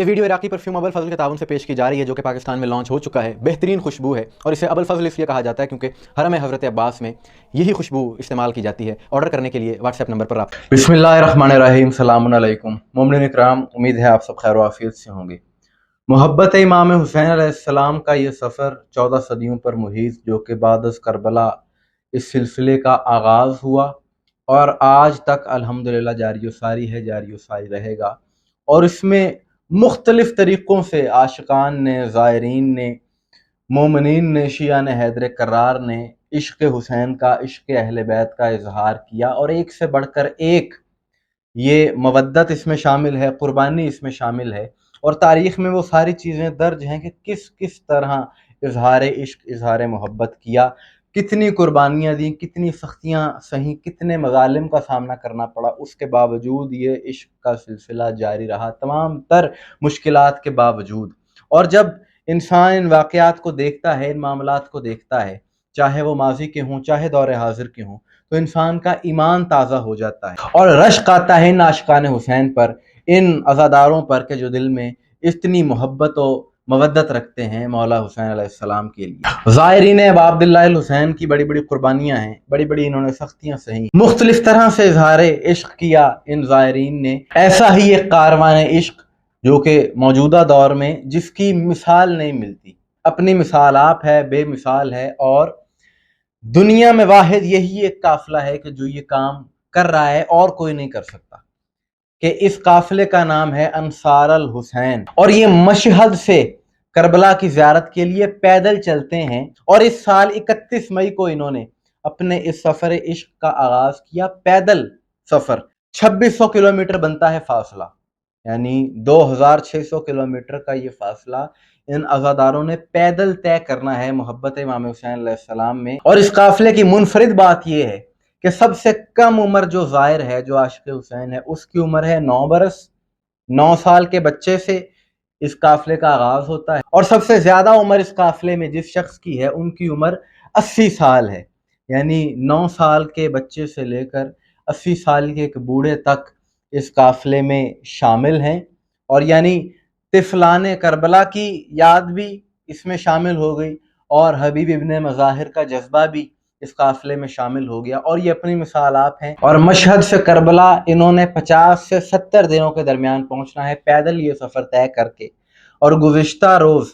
یہ ویڈیو عراقی پرفیوم ابو الفضل کے تعاون سے پیش کی جا رہی ہے، جو کہ پاکستان میں لانچ ہو چکا ہے۔ بہترین خوشبو ہے اور اسے ابو الفضل اس لیے کہا جاتا ہے کیونکہ حرم حضرت عباس میں یہی خوشبو استعمال کی جاتی ہے۔ آرڈر کرنے کے لیے واٹس ایپ نمبر پر رابطہ۔ بسم اللہ الرحمن الرحیم، السلام علیکم مومنین اکرام، امید ہے آپ سب خیر و عافیت سے ہوں گے۔ محبت امام حسین علیہ السلام کا یہ سفر 14 صدیوں پر محیط، جو کہ بعد از کربلا اس سلسلے کا آغاز ہوا اور آج تک الحمدللہ جاری و ساری ہے، جاری و ساری رہے گا۔ اور اس میں مختلف طریقوں سے عاشقان نے، زائرین نے، مومنین نے، شیعہ نے، حیدر کرار نے عشق حسین کا، عشق اہل بیت کا اظہار کیا، اور ایک سے بڑھ کر ایک یہ مودت اس میں شامل ہے، قربانی اس میں شامل ہے، اور تاریخ میں وہ ساری چیزیں درج ہیں کہ کس کس طرح اظہار عشق، اظہار محبت کیا، کتنی قربانیاں دیں، کتنی سختیاں سہیں، کتنے مظالم کا سامنا کرنا پڑا، اس کے باوجود یہ عشق کا سلسلہ جاری رہا، تمام تر مشکلات کے باوجود۔ اور جب انسان ان واقعات کو دیکھتا ہے، ان معاملات کو دیکھتا ہے، چاہے وہ ماضی کے ہوں، چاہے دور حاضر کے ہوں، تو انسان کا ایمان تازہ ہو جاتا ہے اور رشک آتا ہے ان عاشقان حسین پر، ان عزاداروں پر کہ جو دل میں اتنی محبت و مودت رکھتے ہیں مولا حسین علیہ السلام کے لیے۔ زائرین ابا عبداللہ الحسین کی بڑی بڑی قربانیاں ہیں، بڑی بڑی انہوں نے سختیاں سہیں، مختلف طرح سے اظہار عشق کیا ان زائرین نے۔ ایسا ہی ایک کاروان عشق جو کہ موجودہ دور میں جس کی مثال نہیں ملتی، اپنی مثال آپ ہے، بے مثال ہے، اور دنیا میں واحد یہی ایک قافلہ ہے کہ جو یہ کام کر رہا ہے اور کوئی نہیں کر سکتا، کہ اس قافلے کا نام ہے انصار الحسین، اور یہ مشہد سے کربلا کی زیارت کے لیے پیدل چلتے ہیں، اور اس سال 31 مئی کو انہوں نے اپنے اس سفر عشق کا آغاز کیا۔ پیدل سفر 2600 کلومیٹر بنتا ہے فاصلہ، یعنی 2600 کلومیٹر کا یہ فاصلہ ان عزاداروں نے پیدل طے کرنا ہے محبت امام حسین علیہ السلام میں۔ اور اس قافلے کی منفرد بات یہ ہے کہ سب سے کم عمر جو زائر ہے، جو عاشق حسین ہے، اس کی عمر ہے 9 برس۔ 9 سال کے بچے سے اس قافلے کا آغاز ہوتا ہے، اور سب سے زیادہ عمر اس قافلے میں جس شخص کی ہے، ان کی عمر 80 سال ہے، یعنی 9 سال کے بچے سے لے کر 80 سال کے ایک بوڑھے تک اس قافلے میں شامل ہیں، اور یعنی طفلان کربلا کی یاد بھی اس میں شامل ہو گئی، اور حبیب ابن مظاہر کا جذبہ بھی اس قافلے میں شامل ہو گیا، اور یہ اپنی مثال آپ ہیں۔ اور مشہد سے کربلا انہوں نے 50 سے 70 دنوں کے درمیان پہنچنا ہے پیدل یہ سفر طے کر کے، اور گزشتہ روز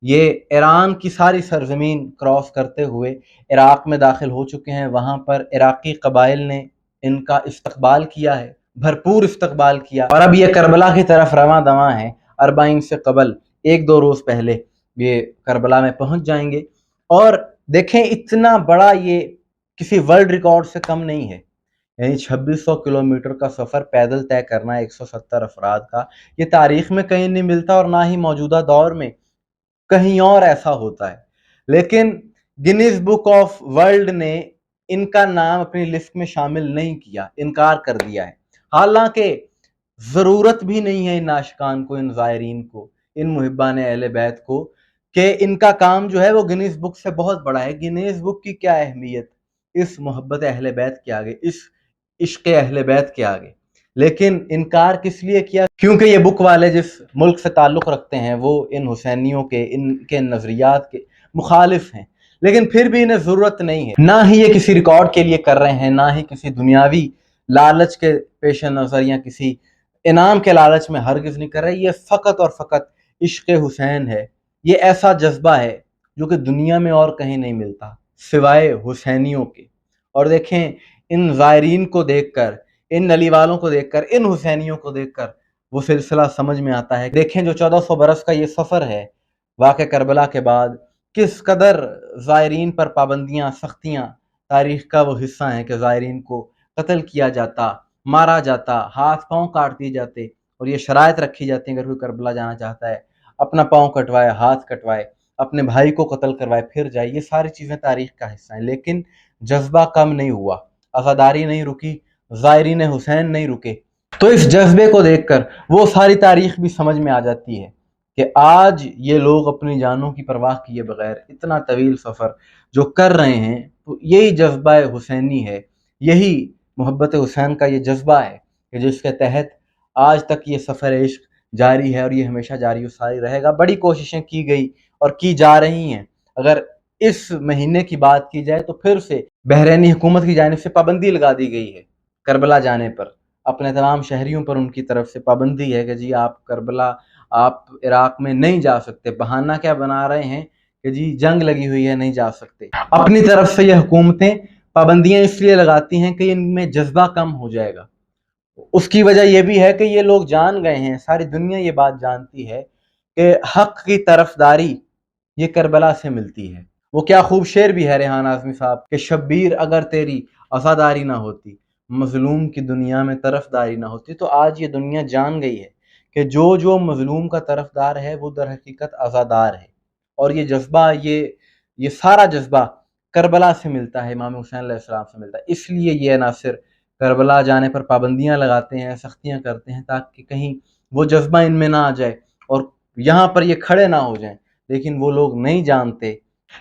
یہ ایران کی ساری سرزمین کراس کرتے ہوئے عراق میں داخل ہو چکے ہیں۔ وہاں پر عراقی قبائل نے ان کا استقبال کیا ہے، بھرپور استقبال کیا، اور اب یہ کربلا کی طرف رواں دواں ہیں۔ 40 سے قبل 1-2 روز پہلے یہ کربلا میں پہنچ جائیں گے۔ اور دیکھیں اتنا بڑا یہ کسی ورلڈ ریکارڈ سے کم نہیں ہے، یعنی 2600 کلومیٹر کا سفر پیدل طے کرنا ہے 170 افراد کا، یہ تاریخ میں کہیں نہیں ملتا، اور نہ ہی موجودہ دور میں کہیں اور ایسا ہوتا ہے۔ لیکن گنیز بک آف ورلڈ نے ان کا نام اپنی لسٹ میں شامل نہیں کیا، انکار کر دیا ہے، حالانکہ ضرورت بھی نہیں ہے ان عاشقان کو، ان زائرین کو، ان محبان اہل بیت کو، کہ ان کا کام جو ہے وہ گنیز بک سے بہت بڑا ہے۔ گنیز بک کی کیا اہمیت اس محبت اہل بیت کے آگے، اس عشق اہل بیت کے آگے؟ لیکن انکار کس لیے کیا؟ کیونکہ یہ بک والے جس ملک سے تعلق رکھتے ہیں وہ ان حسینیوں کے، ان کے نظریات کے مخالف ہیں، لیکن پھر بھی انہیں ضرورت نہیں ہے، نہ ہی یہ کسی ریکارڈ کے لیے کر رہے ہیں، نہ ہی کسی دنیاوی لالچ کے پیش نظر یا کسی انعام کے لالچ میں ہرگز نہیں کر رہے۔ یہ فقط اور فقط عشق حسین ہے، یہ ایسا جذبہ ہے جو کہ دنیا میں اور کہیں نہیں ملتا سوائے حسینیوں کے۔ اور دیکھیں ان زائرین کو دیکھ کر، ان نلی والوں کو دیکھ کر، ان حسینیوں کو دیکھ کر وہ سلسلہ سمجھ میں آتا ہے۔ دیکھیں جو 1400 برس کا یہ سفر ہے واقع کربلا کے بعد، کس قدر زائرین پر پابندیاں، سختیاں، تاریخ کا وہ حصہ ہیں کہ زائرین کو قتل کیا جاتا، مارا جاتا، ہاتھ پاؤں کاٹ دیے جاتے، اور یہ شرائط رکھی جاتی ہیں اگر کوئی کربلا جانا چاہتا ہے اپنا پاؤں کٹوائے، ہاتھ کٹوائے، اپنے بھائی کو قتل کروائے، پھر جائے۔ یہ ساری چیزیں تاریخ کا حصہ ہیں، لیکن جذبہ کم نہیں ہوا، عزاداری نہیں رکی، زائرین حسین نہیں رکے۔ تو اس جذبے کو دیکھ کر وہ ساری تاریخ بھی سمجھ میں آ جاتی ہے کہ آج یہ لوگ اپنی جانوں کی پرواہ کیے بغیر اتنا طویل سفر جو کر رہے ہیں، تو یہی جذبہ حسینی ہے، یہی محبت حسین کا یہ جذبہ ہے کہ جس کے تحت آج تک یہ سفر عشق جاری ہے اور یہ ہمیشہ جاری و ساری رہے گا۔ بڑی کوششیں کی گئی اور کی جا رہی ہیں۔ اگر اس مہینے کی بات کی جائے تو پھر سے بحرینی حکومت کی جانب سے پابندی لگا دی گئی ہے کربلا جانے پر، اپنے تمام شہریوں پر ان کی طرف سے پابندی ہے کہ جی آپ کربلا، آپ عراق میں نہیں جا سکتے۔ بہانہ کیا بنا رہے ہیں کہ جی جنگ لگی ہوئی ہے، نہیں جا سکتے۔ اپنی طرف سے یہ حکومتیں پابندیاں اس لیے لگاتی ہیں کہ ان میں جذبہ کم ہو جائے گا۔ اس کی وجہ یہ بھی ہے کہ یہ لوگ جان گئے ہیں، ساری دنیا یہ بات جانتی ہے کہ حق کی طرفداری یہ کربلا سے ملتی ہے۔ وہ کیا خوب شعر بھی ہے ریحان اعظمی صاحب کہ شبیر اگر تیری عزاداری نہ ہوتی، مظلوم کی دنیا میں طرفداری نہ ہوتی۔ تو آج یہ دنیا جان گئی ہے کہ جو مظلوم کا طرفدار ہے وہ در حقیقت عزادار ہے، اور یہ جذبہ، یہ سارا جذبہ کربلا سے ملتا ہے، امام حسین علیہ السلام سے ملتا ہے۔ اس لیے یہ عناصر کربلا جانے پر پابندیاں لگاتے ہیں، سختیاں کرتے ہیں، تاکہ کہیں وہ جذبہ ان میں نہ آ جائے اور یہاں پر یہ کھڑے نہ ہو جائیں۔ لیکن وہ لوگ نہیں جانتے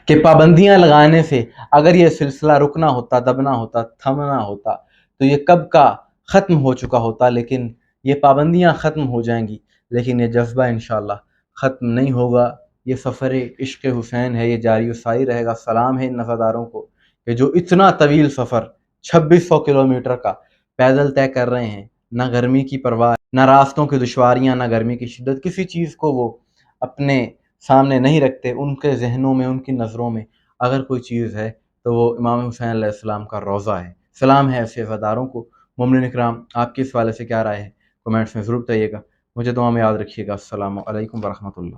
کہ پابندیاں لگانے سے اگر یہ سلسلہ رکنا ہوتا، دبنا ہوتا، تھمنا ہوتا تو یہ کب کا ختم ہو چکا ہوتا۔ لیکن یہ پابندیاں ختم ہو جائیں گی، لیکن یہ جذبہ انشاءاللہ ختم نہیں ہوگا۔ یہ سفر عشق حسین ہے، یہ جاری و ساری رہے گا۔ سلام ہے ان نفاداروں کو کہ جو اتنا طویل سفر 2600 کلومیٹر کا پیدل طے کر رہے ہیں، نہ گرمی کی پرواہ، نہ راستوں کی دشواریاں، نہ گرمی کی شدت، کسی چیز کو وہ اپنے سامنے نہیں رکھتے۔ ان کے ذہنوں میں، ان کی نظروں میں اگر کوئی چیز ہے تو وہ امام حسین علیہ السلام کا روضہ ہے۔ سلام ہے ایسے وفاداروں کو۔ مومنین اکرام، آپ کی اس حوالے سے کیا رائے ہے؟ کمنٹس میں ضرور بتائیے گا۔ مجھے دعا میں یاد رکھیے گا۔ السلام علیکم ورحمۃ اللہ۔